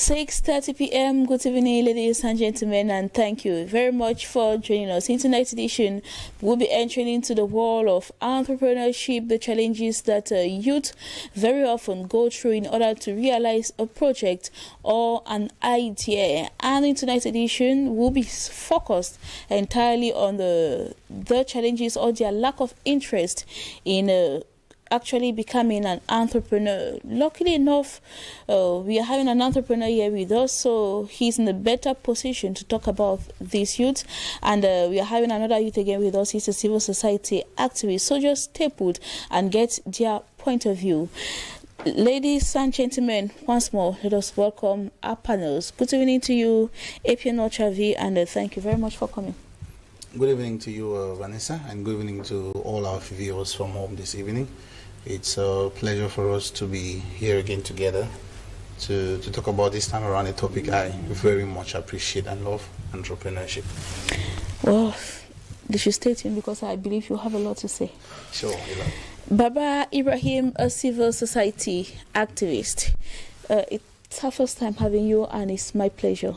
6:30 p.m. Good evening, ladies and gentlemen, and thank you very much for joining us. In tonight's edition, we'll be entering into the world of entrepreneurship, the challenges that youth very often go through in order to realize a project or an idea. And in tonight's edition, we'll be focused entirely on the challenges or their lack of interest in actually becoming an entrepreneur. Luckily enough, we are having an entrepreneur here with us, so he's in a better position to talk about these youths. And we are having another youth again with us. He's a civil society activist. So just stay put and get their point of view. Ladies and gentlemen, once more, let us welcome our panels. Good evening to you, Apien Ochavi, and thank you very much for coming. Good evening to you, Vanessa, and good evening to all our viewers from home this evening. It's a pleasure for us to be here again together to talk about this time around a topic I very much appreciate and love, entrepreneurship. Well, this is stating because I believe you have a lot to say. Sure. Baba Ibrahim, a civil society activist. It's our first time having you, and it's my pleasure.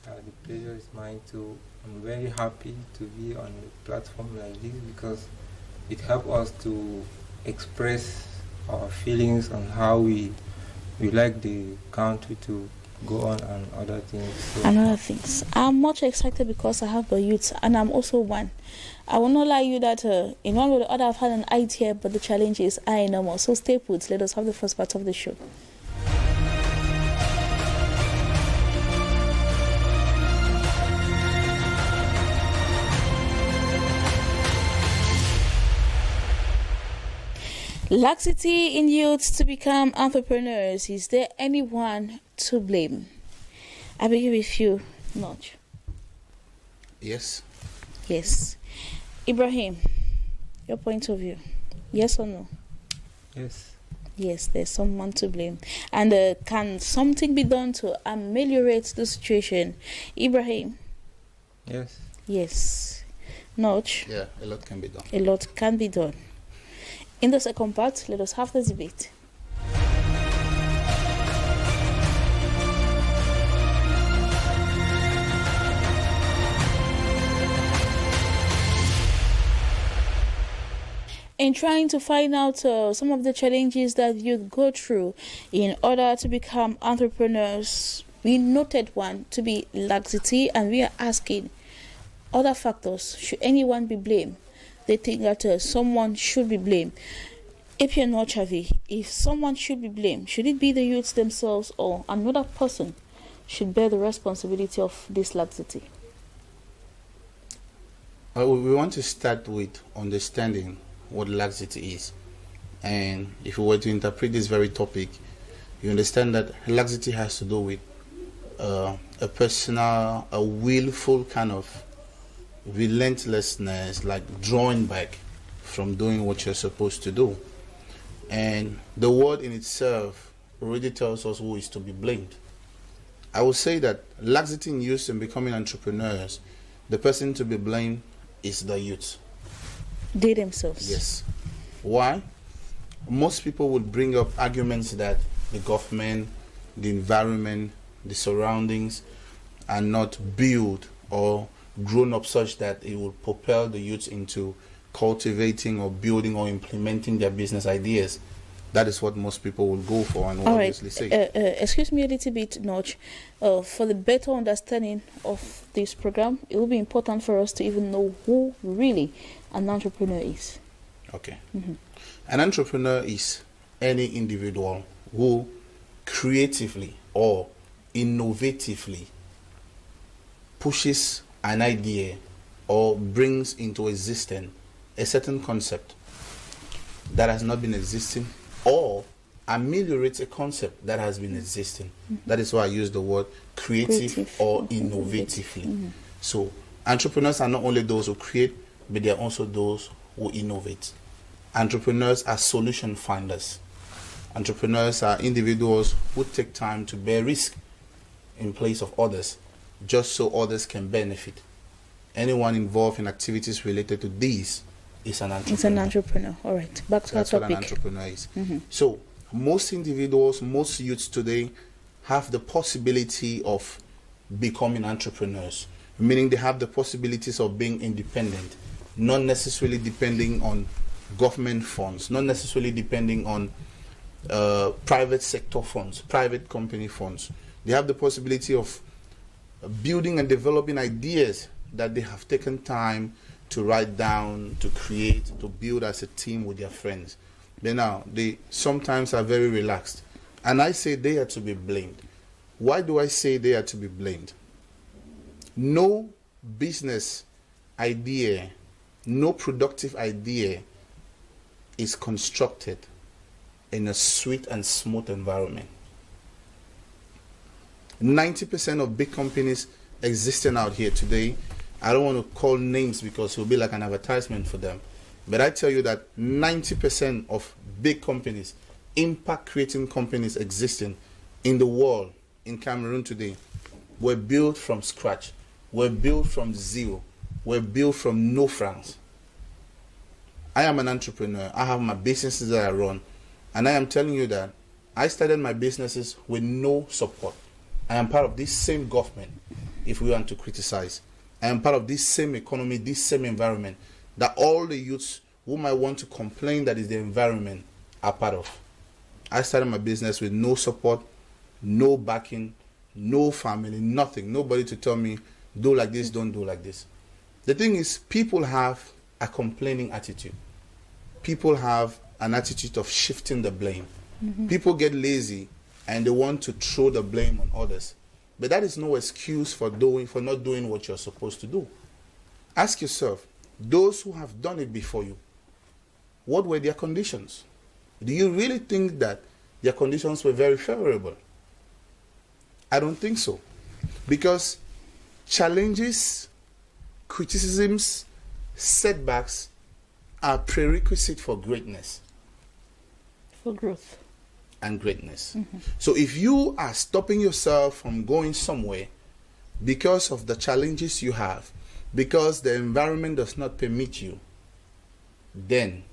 The pleasure is mine too. I'm very happy to be on a platform like this because it helps us to express our feelings on how we like the country to go on and other things. So I'm much excited because I have the youth, and I'm also one. I will not lie you that in one way or the other I've had an idea, but the challenge is I no more. So stay put. Let us have the first part of the show. Laxity in youths to become entrepreneurs. Is there anyone to blame? I begin with you, Notch. Yes. Yes. Ibrahim, your point of view. Yes or no? Yes. Yes, there's someone to blame. And can something be done to ameliorate the situation? Ibrahim? Yes. Yes. Notch? Yeah, a lot can be done. A lot can be done. In the second part, let us have the debate. In trying to find out some of the challenges that youth go through in order to become entrepreneurs, we noted one to be laxity, and we are asking other factors. Should anyone be blamed? They think that someone should be blamed. Apien Ochavi, if someone should be blamed, should it be the youths themselves or another person should bear the responsibility of this laxity? We want to start with understanding what laxity is. And if we were to interpret this very topic, you understand that laxity has to do with a personal, a willful kind of relentlessness, like drawing back from doing what you're supposed to do. And the word in itself already tells us who is to be blamed. I would say that laxity in youth in becoming entrepreneurs, the person to be blamed is the youth. They themselves. Yes. Why? Most people would bring up arguments that the government, the environment, the surroundings are not built or grown up such that it will propel the youth into cultivating or building or implementing their business ideas. That is what most people will go for and will obviously say. Excuse me a little bit, Notch. For the better understanding of this program, it will be important for us to even know who really an entrepreneur is. Okay. An entrepreneur is any individual who creatively or innovatively pushes an idea or brings into existence a certain concept that has not been existing, or ameliorates a concept that has been existing. That is why I use the word creative or innovatively. So entrepreneurs are not only those who create, but they are also those who innovate. Entrepreneurs are solution finders. Entrepreneurs are individuals who take time to bear risk in place of others, just so others can benefit. Anyone involved in activities related to these is an entrepreneur. It's an entrepreneur. All right. Back to our topic. That's what an entrepreneur is. So most individuals, most youths today have the possibility of becoming entrepreneurs, meaning they have the possibilities of being independent, not necessarily depending on government funds, not necessarily depending on private sector funds, private company funds. They have the possibility of building and developing ideas that they have taken time to write down, to create, to build as a team with their friends. They sometimes are very relaxed. And I say they are to be blamed. Why do I say they are to be blamed? No business idea, no productive idea is constructed in a sweet and smooth environment. 90% of big companies existing out here today, I don't want to call names because it will be like an advertisement for them, but I tell you that 90% of big companies, impact creating companies existing in the world, in Cameroon today, were built from scratch, were built from zero, were built from no francs. I am an entrepreneur. I have my businesses that I run, and I am telling you that I started my businesses with no support. I am part of this same government, if we want to criticize. I am part of this same economy, this same environment that all the youths who might want to complain that is the environment are part of. I started my business with no support, no backing, no family, nothing. Nobody to tell me, do like this, don't do like this. The thing is, people have a complaining attitude. People have an attitude of shifting the blame. People get lazy and they want to throw the blame on others. But that is no excuse for not doing what you're supposed to do. Ask yourself, those who have done it before you, what were their conditions? Do you really think that their conditions were very favorable? I don't think so. Because challenges, criticisms, setbacks are prerequisite for greatness. For growth. And greatness. So if you are stopping yourself from going somewhere because of the challenges you have, because the environment does not permit you, then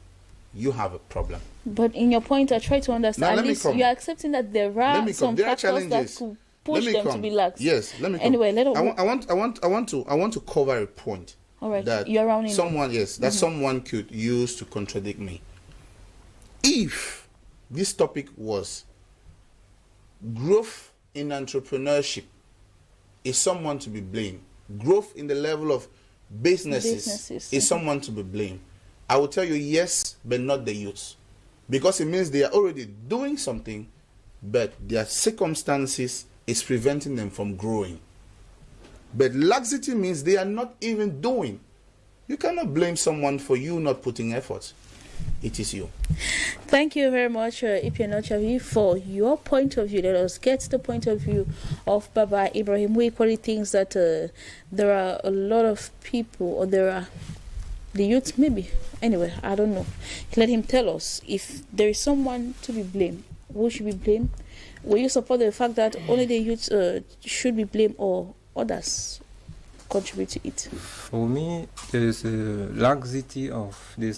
you have a problem. But in your point, I try to understand, at least you are accepting that there are some factors that could push them to be lax. Yes, let me come. Anyway, I want to cover a point. All right, that you're rounding someone, yes, that someone could use to contradict me. If this topic was growth in entrepreneurship is someone to be blamed, growth in the level of businesses is someone to be blamed, I will tell you yes, but not the youths. Because it means they are already doing something, but their circumstances is preventing them from growing. But laxity means they are not even doing. You cannot blame someone for you not putting effort. It is you. Thank you very much, Ipianochavi, for your point of view. Let us get the point of view of Baba Ibrahim, who equally thinks that there are a lot of people, or there are the youth, maybe. Anyway, I don't know. Let him tell us if there is someone to be blamed. Who should be blamed? Will you support the fact that only the youth should be blamed, or others contribute to it? For me, there's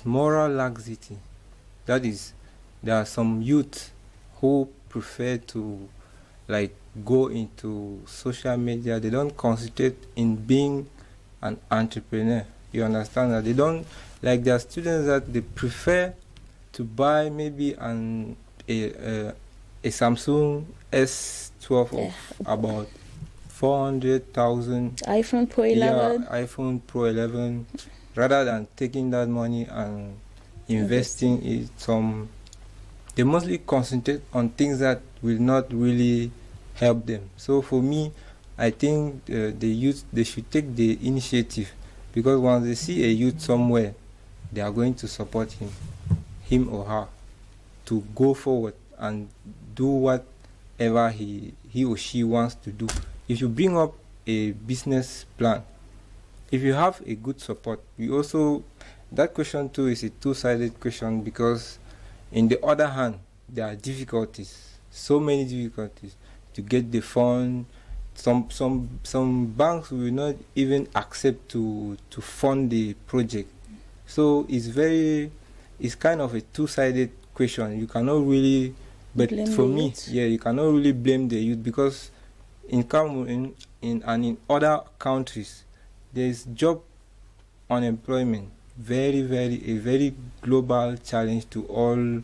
moral laxity. That is, there are some youth who prefer to go into social media. They don't concentrate in being an entrepreneur. You understand that? They don't, like, there are students that they prefer to buy maybe a Samsung S12 of about 400,000 iPhone Pro 11. Yeah, iPhone Pro 11, rather than taking that money and investing it. They mostly concentrate on things that will not really help them. So for me, I think the youth, they should take the initiative, because once they see a youth somewhere, they are going to support him or her, to go forward and do whatever he or she wants to do. If you bring up a business plan, if you have a good support, that question too is a two-sided question, because in the other hand, there are difficulties, so many difficulties to get the fund. Some banks will not even accept to fund the project. So it's kind of a two-sided question. You cannot really But Blame for the me, youth. yeah, you cannot really blame the youth, because in Cameroon and in other countries, there is job unemployment, a very global challenge to all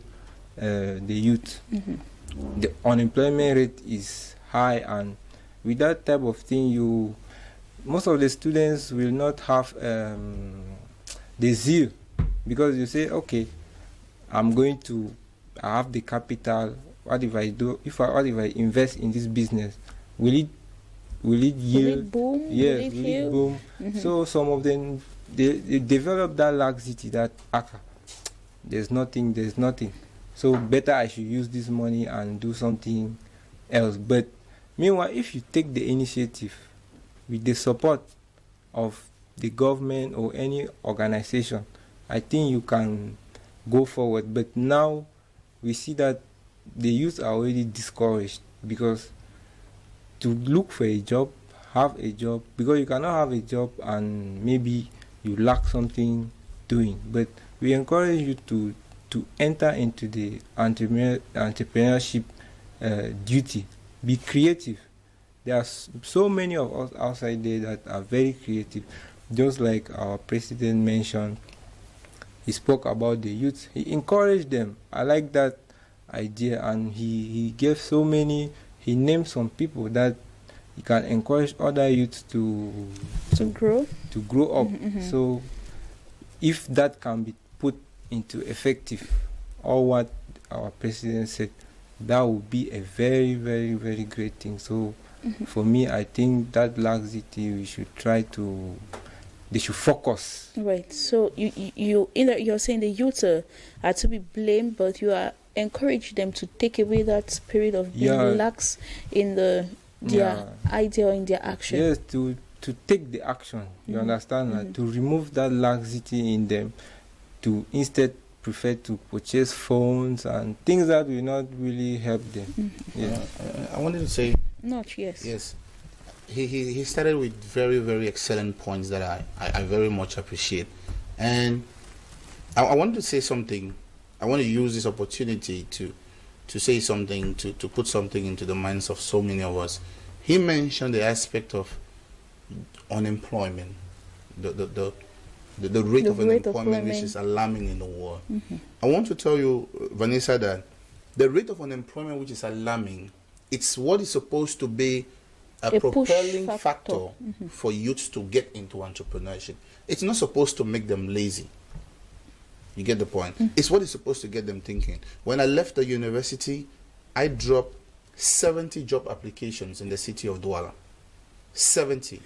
the youth. The unemployment rate is high, and with that type of thing, most of the students will not have the zeal, because you say, okay, I have the capital. What if I invest in this business? Will it yield? Boom? Yes, Will will it it heal? boom? So some of them, they develop that laxity that there's nothing. So better I should use this money and do something else. But meanwhile, if you take the initiative with the support of the government or any organization, I think you can go forward. But now we see that the youth are already discouraged, because to look for a job, have a job, because you cannot have a job and maybe you lack something doing. But we encourage you to enter into the entrepreneurship duty. Be creative. There are so many of us outside there that are very creative. Just like our president mentioned, he spoke about the youth. He encouraged them. I like that idea, and he gave he named some people that he can encourage other youths to grow up. So if that can be put into effective, all what our president said, that would be a very, very, very great thing. So for me, I think that laxity, they should focus. Right. So you're saying the youth are to be blamed, but you are encourage them to take away that spirit of being lax in their idea or in their action. Yes, to take the action. You understand that? To remove that laxity in them, to instead prefer to purchase phones and things that will not really help them. I wanted to say. Yes. He started with very, very excellent points that I very much appreciate. And I wanted to say something. I want to use this opportunity to say something, to put something into the minds of so many of us. He mentioned the aspect of unemployment, the rate of unemployment, which is alarming in the world. I want to tell you, Vanessa, that the rate of unemployment, which is alarming, it's what is supposed to be a propelling factor for youths to get into entrepreneurship. It's not supposed to make them lazy. You get the point? It's what is supposed to get them thinking. When I left the university, I dropped 70 job applications in the city of Douala. 70.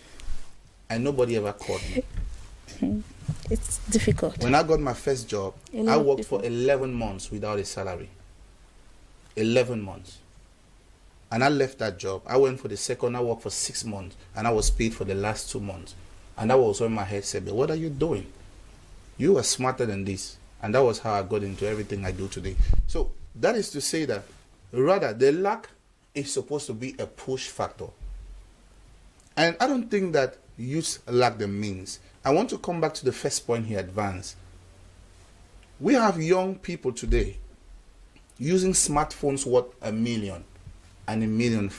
And nobody ever called me. It's difficult. When I got my first job, I worked for 11 months without a salary. 11 months. And I left that job. I went for the second. I worked for 6 months. And I was paid for the last 2 months. And that was when my head said, "But what are you doing? You are smarter than this." And that was how I got into everything I do today. So that is to say that rather the lack is supposed to be a push factor. And I don't think that youth lack the means. I want to come back to the first point he advanced. We have young people today using smartphones worth $1 million and $1.5 million.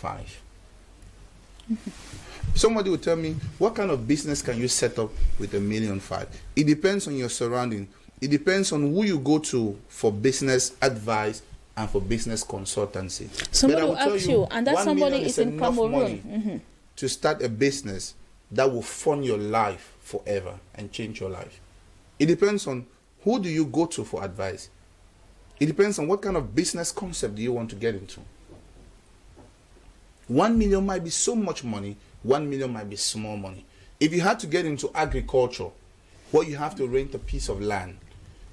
Somebody will tell me, what kind of business can you set up with $1.5 million? It depends on your surrounding. It depends on who you go to for business advice and for business consultancy. Somebody will ask you, and that somebody is in Cameroon. To start a business that will fund your life forever and change your life. It depends on who do you go to for advice. It depends on what kind of business concept do you want to get into. 1 million might be so much money, 1 million might be small money. If you had to get into agriculture, well, you have to rent a piece of land.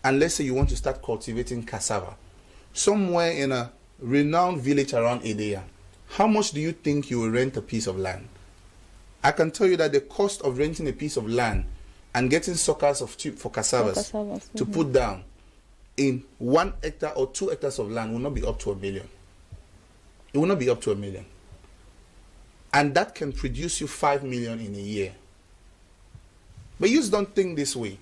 And let's say you want to start cultivating cassava somewhere in a renowned village around Edea. How much do you think you will rent a piece of land? I can tell you that the cost of renting a piece of land and getting suckers for cassavas to put down in 1 hectare or 2 hectares of land will not be up to $1 million. It will not be up to $1 million. And that can produce you $5 million in a year. But you just don't think this way.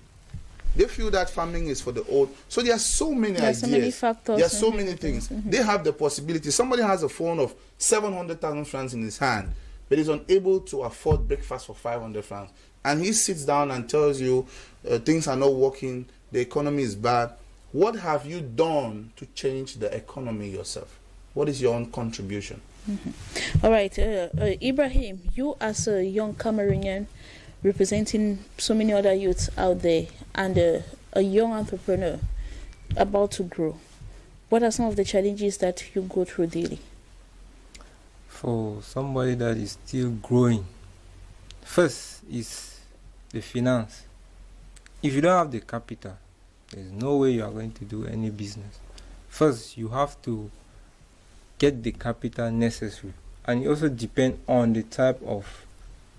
They feel that farming is for the old. So there are so many ideas. So many factors. There are so many things. They have the possibility. Somebody has a phone of 700,000 francs in his hand, but is unable to afford breakfast for 500 francs. And he sits down and tells you things are not working, the economy is bad. What have you done to change the economy yourself? What is your own contribution? All right, Ibrahim, you as a young Cameroonian representing so many other youths out there and a young entrepreneur about to grow, what are some of the challenges that you go through daily? For somebody that is still growing, first is the finance. If you don't have the capital, there's no way you are going to do any business. First, you have to get the capital necessary, and it also depends on the type of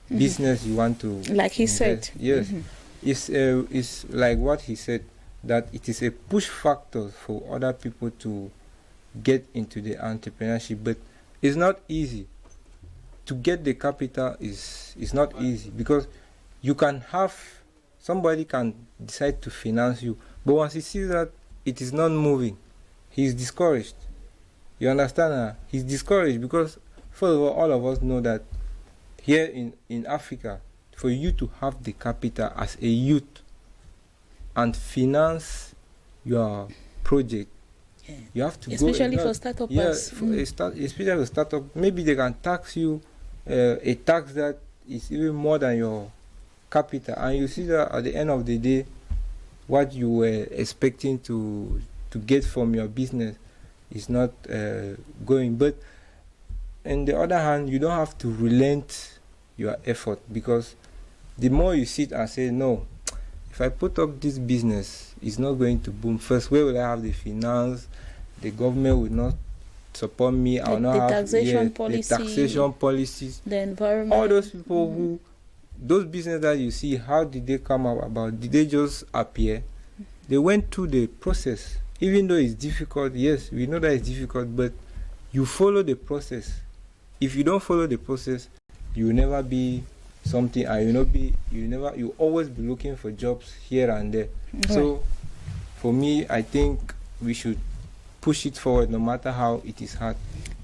business you want to like he invest. said. Yes. It's like what he said, that it is a push factor for other people to get into the entrepreneurship, but it's not easy to get the capital. Is not easy, because you can have somebody can decide to finance you, but once he sees that it is not moving, he's discouraged. You understand? He's discouraged because, first of all of us know that here in Africa, for you to have the capital as a youth and finance your project, you have to especially go. For startups. Yeah, especially for startup. Maybe they can tax you a tax that is even more than your capital, and you see that at the end of the day, what you were expecting to get from your business is not going. But on the other hand, you don't have to relent your effort, because the more you sit and say, no, if I put up this business, it's not going to boom. First, where will I have the finance? The government will not support me. I will not have taxation policy, the taxation policies, the environment. all those people who, those businesses that you see, how did they come up about? Did they just appear? They went through the process. Even though it's difficult, yes, we know that it's difficult, but you follow the process. If you don't follow the process, you will never be something, and you always be looking for jobs here and there. Right. So for me, I think we should push it forward no matter how it is hard.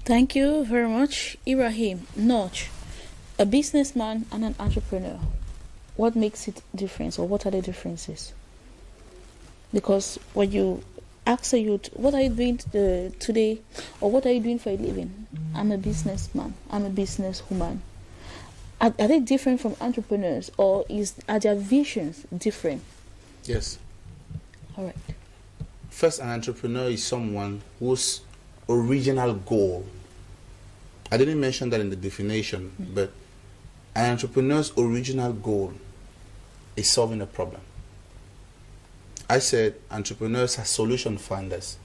Thank you very much, Ibrahim. Notch, a businessman and an entrepreneur, what makes it different, or what are the differences? Because when you ask a youth, what are you doing today, or what are you doing for a living? I'm a businessman, I'm a businesswoman. Are they different from entrepreneurs, or are their visions different? Yes. All right. First, an entrepreneur is someone whose original goal, I didn't mention that in the definition, but an entrepreneur's original goal is solving a problem. I said entrepreneurs are solution finders.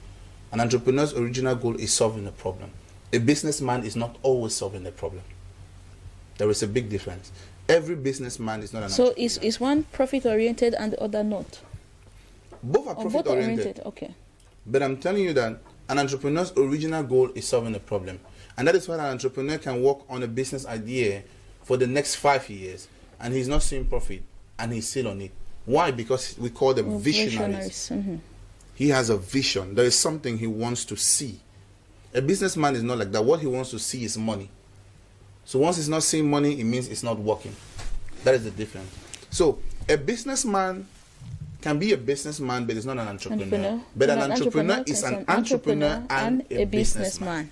An entrepreneur's original goal is solving a problem. A businessman is not always solving a problem. There is a big difference. Every businessman is not an entrepreneur. So is one profit-oriented and the other not? Both are profit-oriented. Okay. But I'm telling you that an entrepreneur's original goal is solving a problem. And that is why an entrepreneur can work on a business idea for the next 5 years, and he's not seeing profit, and he's still on it. Why? Because we call them visionaries. Mm-hmm. He has a vision. There is something he wants to see. A businessman is not like that. What he wants to see is money. So once he's not seeing money, it means it's not working. That is the difference. So a businessman can be a businessman, but it's not an entrepreneur. But an entrepreneur is an entrepreneur and a businessman.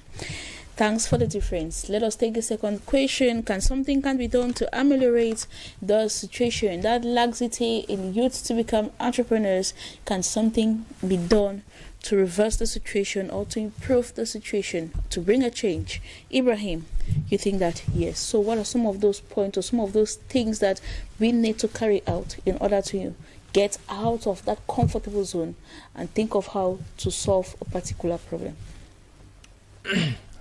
Thanks for the difference. Let us take the second question. Something be done to ameliorate the situation, that laxity in youth to become entrepreneurs? Can something be done to reverse the situation, or to improve the situation, to bring a change? Ibrahim, you think that yes. So what are some of those points, or some of those things that we need to carry out in order to get out of that comfortable zone and think of how to solve a particular problem?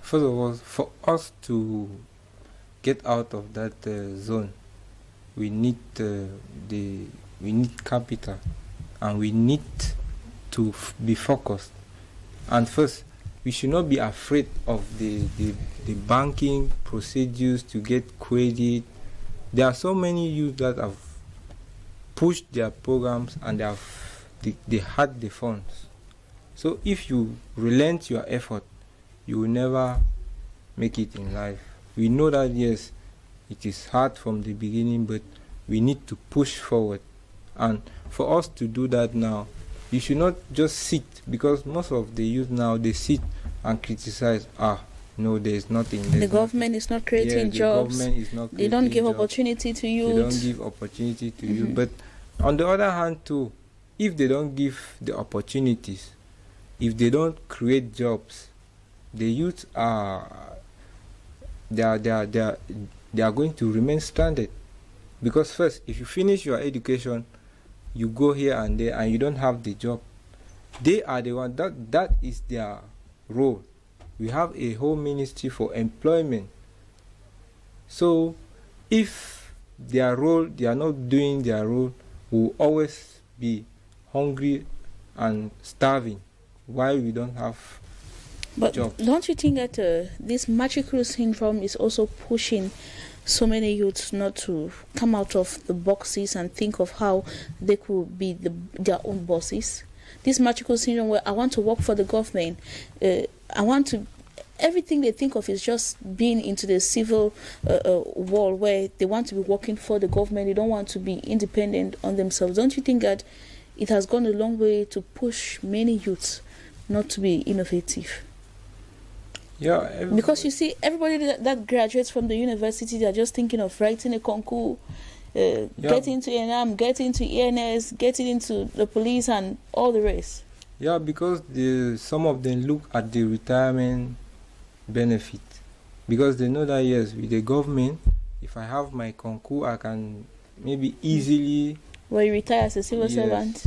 First of all, for us to get out of that zone, we need capital, and we need to be focused. And first, we should not be afraid of the banking procedures to get credit. There are so many youth that have pushed their programs, and they have they had the funds. So if you relent your effort, you will never make it in life. We know that, yes, it is hard from the beginning, but we need to push forward. And for us to do that now, you should not just sit, because most of the youth now, they sit and criticize. No, there's nothing. The government is not creating jobs. They don't give opportunity to youth. They don't give opportunity to youth. But on the other hand too, if they don't give the opportunities, if they don't create jobs, the youth they are going to remain stranded. Because first, if you finish your education, you go here and there and you don't have the job, they are the one that is their role. We have a whole ministry for employment. So if their role, they are not doing their role, we'll always be hungry and starving while we don't have jobs. But don't you think that this magical syndrome is also pushing so many youths not to come out of the boxes and think of how they could be their own bosses? This magical syndrome where I want to work for the government, everything they think of is just being into the civil world where they want to be working for the government. They don't want to be independent on themselves. Don't you think that it has gone a long way to push many youths not to be innovative? Yeah. Because you see, everybody that graduates from the university, they're just thinking of writing a concours, getting into ENAM, getting into ENS, getting into the police and all the rest. Yeah, because some of them look at the retirement benefit, because they know that, yes, with the government, if I have my concours, I can maybe easily... When you retire as a civil servant,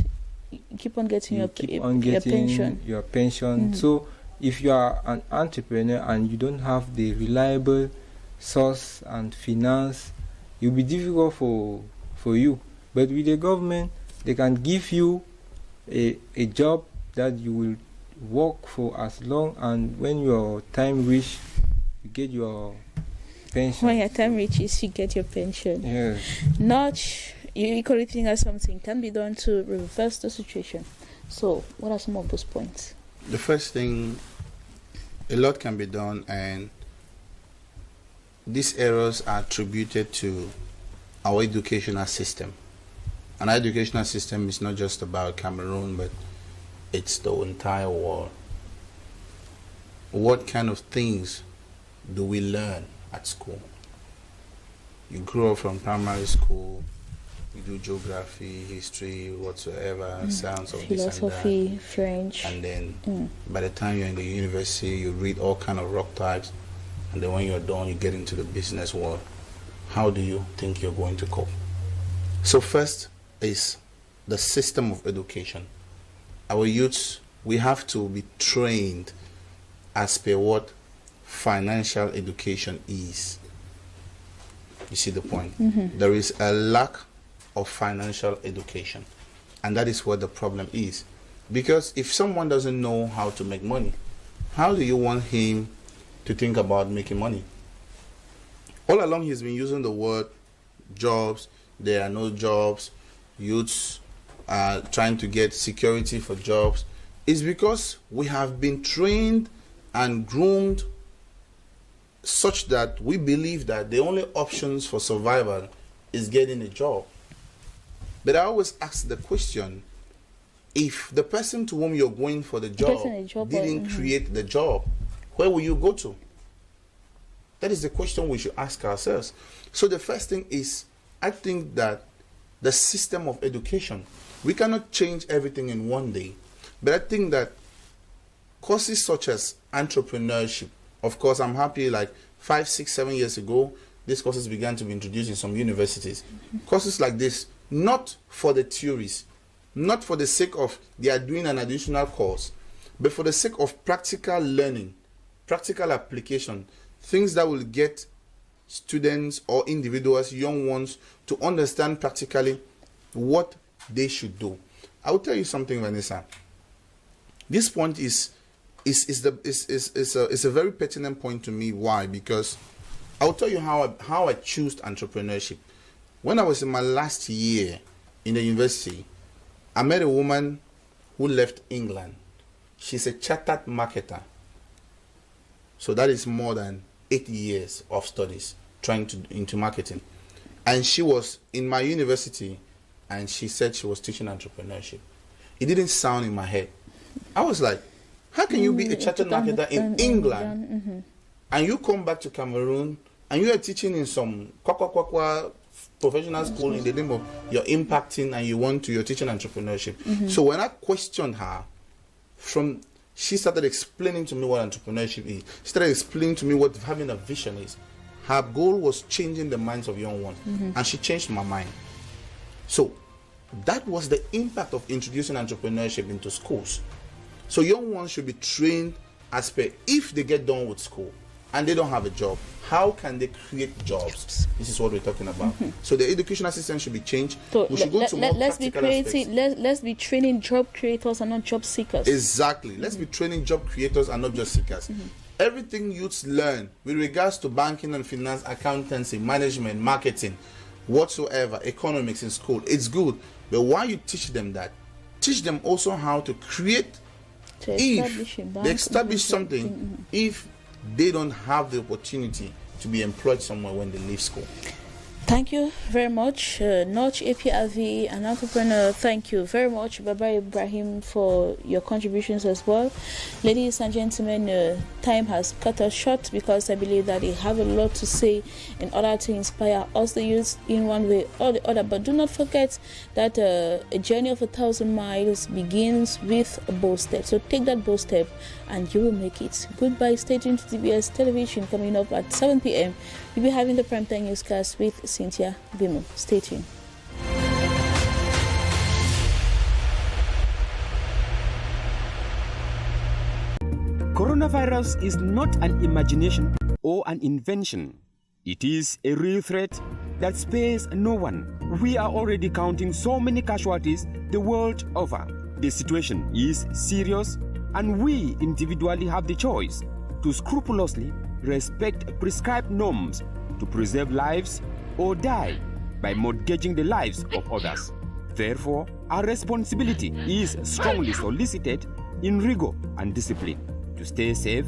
you keep on getting your pension. Your pension. So if you are an entrepreneur and you don't have the reliable source and finance, it will be difficult for you. But with the government, they can give you a job that you will work for as long, and when your time reach, you get your pension. When your time reaches, you get your pension. Yes. You equally think that something can be done to reverse the situation. So, what are some of those points? The first thing, a lot can be done, and these errors are attributed to our educational system. And our educational system is not just about Cameroon, but it's the entire world. What kind of things do we learn at school? You grow up from primary school, you do geography, history, whatsoever, science of philosophy, this and that. French. And then by the time you're in the university, you read all kind of rock types, and then when you're done, you get into the business world. How do you think you're going to cope? So first is the system of education. Our youths, we have to be trained as per what financial education is. You see the point? There is a lack of financial education, and that is what the problem is. Because if someone doesn't know how to make money, how do you want him to think about making money? All along he's been using the word jobs. There are no jobs. Youths are trying to get security for jobs. It's because we have been trained and groomed such that we believe that the only options for survival is getting a job. But I always ask the question, if the person to whom you're going for the job didn't create the job, where will you go to? That is the question we should ask ourselves. So the first thing is, I think that the system of education, we cannot change everything in one day. But I think that courses such as entrepreneurship, of course, I'm happy like 5, 6, 7 years ago, these courses began to be introduced in some universities. Courses like this, not for the theories, not for the sake of they are doing an additional course, but for the sake of practical learning, practical application, things that will get students or individuals, young ones, to understand practically what they should do. I will tell you something, Vanessa. This point is a very pertinent point to me. Why? Because I'll tell you how I chose entrepreneurship. When I was in my last year in the university, I met a woman who left England. She's a chartered marketer. So that is more than 8 years of studies into marketing. And she was in my university, and she said she was teaching entrepreneurship. It didn't sound in my head. I was like, how can you be a chartered marketer in England and you come back to Cameroon and you are teaching in some professional school in the name of you're impacting and you're teaching entrepreneurship. So when I questioned her, she started explaining to me what entrepreneurship is. She started explaining to me what having a vision is. Her goal was changing the minds of young ones, and she changed my mind. So that was the impact of introducing entrepreneurship into schools. So young ones should be trained as per, if they get done with school and they don't have a job, how can they create jobs? This is what we're talking about. So the educational system should be changed. So we should go to more practical aspects. Let's be training job creators and not job seekers. Exactly. Let's be training job creators and not just seekers. Everything youths learn with regards to banking and finance, accountancy, management, marketing, whatsoever, economics in school, it's good. But while you teach them that, teach them also how to create, if they establish something, if they don't have the opportunity to be employed somewhere when they leave school. Thank you very much, Notch APRV, an entrepreneur. Thank you very much, Baba Ibrahim, for your contributions as well. Ladies and gentlemen, time has cut us short because I believe that they have a lot to say in order to inspire us, the youth, in one way or the other. But do not forget that a journey of 1,000 miles begins with a bold step. So take that bold step and you will make it. Goodbye. Stay tuned to TBS Television. Coming up at 7 p.m. We'll be having the Primetime Newscast with Cynthia Bimo. Stay tuned. Coronavirus is not an imagination or an invention. It is a real threat that spares no one. We are already counting so many casualties the world over. The situation is serious, and we individually have the choice to scrupulously respect prescribed norms to preserve lives or die by mortgaging the lives of others. Therefore, our responsibility is strongly solicited in rigor and discipline. To stay safe,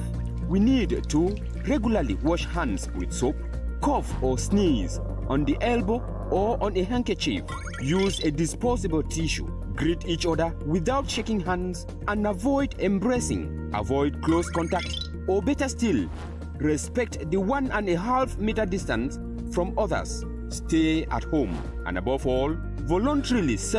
we need to regularly wash hands with soap, cough or sneeze on the elbow or on a handkerchief. Use a disposable tissue. Greet each other without shaking hands and avoid embracing. Avoid close contact, or better still, respect the 1.5 meter distance from others. Stay at home and above all, voluntarily